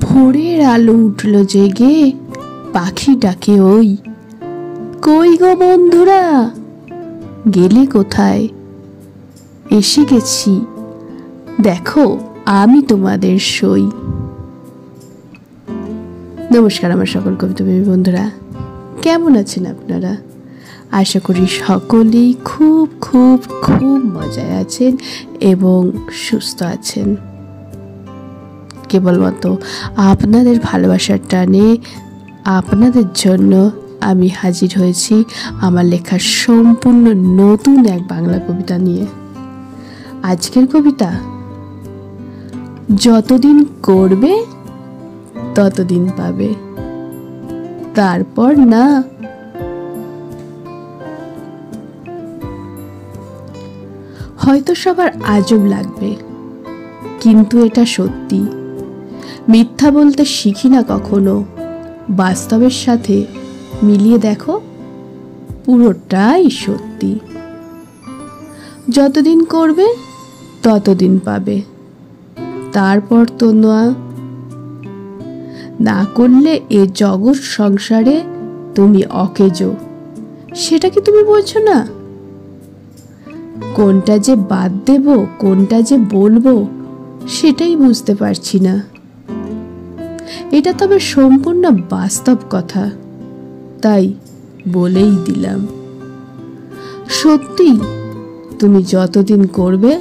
ভোরের আলো উঠল জেগে, পাখি ডাকে ওই, কই গো বন্ধুরা, গেলে কোথায়? এসে গেছি, দেখো আমি তোমাদের সই। নমস্কার আমার সকল কবিতাপ্রেমী বন্ধুরা, কেমন আছেন আপনারা? আশা করি সকলেই খুব খুব খুব মজায় আছেন এবং সুস্থ আছেন। কেবলমাত্র আপনাদের ভালোবাসার টানে আপনাদের জন্য আমি হাজির হয়েছি আমার লেখা সম্পূর্ণ নতুন এক বাংলা কবিতা নিয়ে। আজকের কবিতা, যতদিন করবে ততদিন পাবে, তারপর না। হয়তো সবার আজব লাগবে, কিন্তু এটা সত্যি। মিথ্যা বলতে শিখি না কখনো, বাস্তবের সাথে মিলিয়ে দেখো, পুরোটাই সত্যি। যতদিন করবে ততদিন পাবে, তারপর তো না করলে এ জগৎ সংসারে তুমি অকেজো, সেটা কি তুমি বোঝো না? কোনটা যে বাদ দেব, কোনটা যে বলবো, সেটাই বুঝতে পারছি না। এটা তবে সম্পূর্ণ বাস্তব কথা, তাই বলেই দিলাম। সত্যি, তুমি যতদিন করবে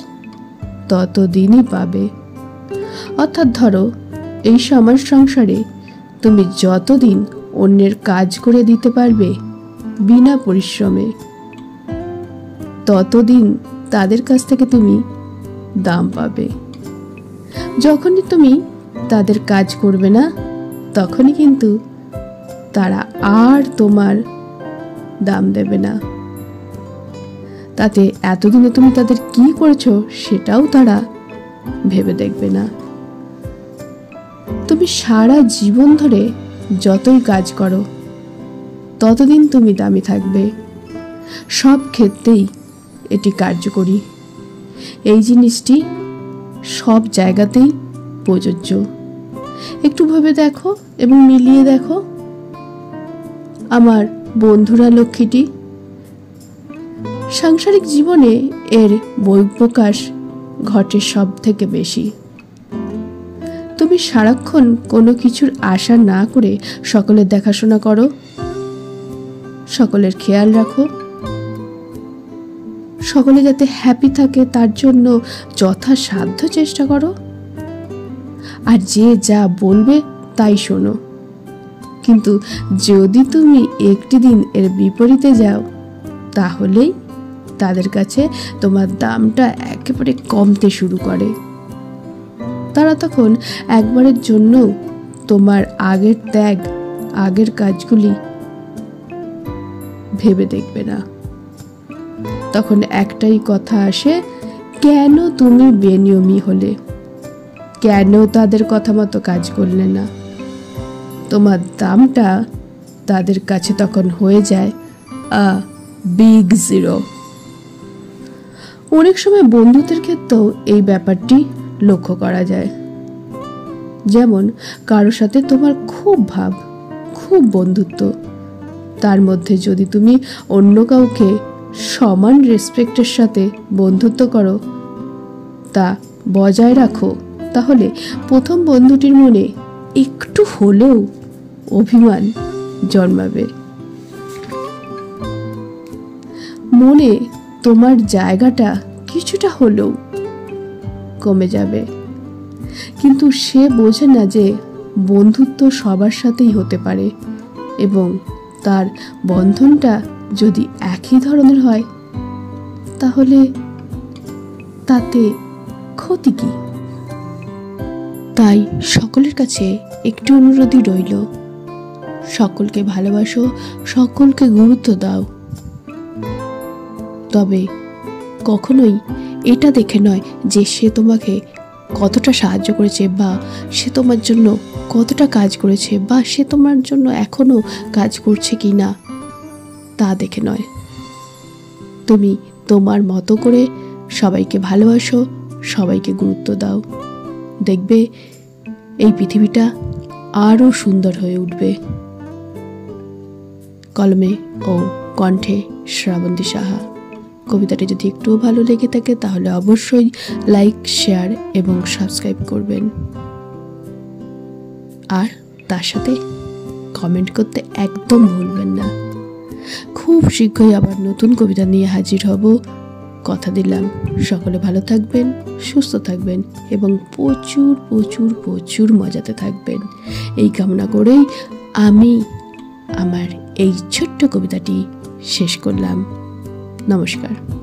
ততদিনই পাবে। অর্থাৎ ধরো, এই সমাজ সংসারে তুমি যতদিন অন্যের কাজ করে দিতে পারবে বিনা পরিশ্রমে, ততদিন তাদের কাছ থেকে তুমি দাম পাবে। যখনই তুমি তাদের কাজ করবে না, তখনই কিন্তু তারা আর তোমার দাম দেবে না। তাতে এতদিনে তুমি তাদের কি করেছো সেটাও তারা ভেবে দেখবে না। তুমি সারা জীবন ধরে যতই কাজ করো, ততদিন তুমি দামি থাকবে। সব ক্ষেত্রেই এটি কার্যকরী। এই জিনিসটি সব জায়গাতেই প্রযোজ্য। একটু ভেবে দেখো এবং মিলিয়ে দেখো। আমার বন্ধুরা লক্ষ্মীটি, সাংসারিক জীবনে এর বহিঃপ্রকাশ ঘটে সব থেকে বেশি। তুমি সারাক্ষণ কোনো কিছুর আশা না করে সকলের দেখাশোনা করো, সকলের খেয়াল রাখো, সকলে যাতে হ্যাপি থাকে তার জন্য যথাসাধ্য চেষ্টা করো, আর যে যা বলবে তাই শোনো। কিন্তু যদি তুমি একটি দিন এর বিপরীতে যাও, তাহলেই তাদের কাছে তোমার দামটা একেবারে কমতে শুরু করে। তারা তখন একবারের জন্য তোমার আগের ত্যাগ, আগের কাজগুলি ভেবে দেখবে না। তখন একটাই কথা আসে, কেন তুমি বেনিয়মী হলে, কেন তাদের কথা মতো কাজ করলে না? তোমার দামটা তাদের কাছে তখন হয়ে যায় বিগ জিরো। অনেক সময় বন্ধুত্বের ক্ষেত্রেও এই ব্যাপারটি লক্ষ্য করা যায়। যেমন কারো সাথে তোমার খুব ভাব, খুব বন্ধুত্ব, তার মধ্যে যদি তুমি অন্য কাউকে সমান রেসপেক্টের সাথে বন্ধুত্ব করো, তা বজায় রাখো, তাহলে প্রথম বন্ধুটির মনে একটু হলেও অভিমান জন্মাবে। মনে তোমার জায়গাটা কিছুটা হলেও কমে যাবে। কিন্তু সে বোঝে না যে বন্ধুত্ব সবার সাথেই হতে পারে, এবং তার বন্ধনটা যদি একই ধরনের হয়, তাহলে তাতে ক্ষতি কি? তাই সকলের কাছে একটু অনুরোধই রইল, সকলকে ভালোবাসো, সকলকে গুরুত্ব দাও। তবে কখনোই এটা দেখে নয় যে সে তোমাকে কতটা সাহায্য করেছে, বা সে তোমার জন্য কতটা কাজ করেছে, বা সে তোমার জন্য এখনো কাজ করছে কি না, তা দেখে নয়। তুমি তোমার মতো করে সবাইকে ভালোবাসো, সবাইকে গুরুত্ব দাও। দেখবে এই পৃথিবীটা আরও সুন্দর হয়ে উঠবে। কলমে ও কণ্ঠে শ্রাবন্তী সাহা। কবিতাটি যদি একটুও ভালো লেগে থাকে তাহলে অবশ্যই লাইক, শেয়ার এবং সাবস্ক্রাইব করবেন, আর তার সাথে কমেন্ট করতে একদম ভুলবেন না। খুব শীঘ্রই আবার নতুন কবিতা নিয়ে হাজির হব, কথা দিলাম। সকলে ভালো থাকবেন, সুস্থ থাকবেন এবং প্রচুর প্রচুর প্রচুর মজাতে থাকবেন, এই কামনা করেই আমি আমার এই ছোট্ট কবিতাটি শেষ করলাম। নমস্কার।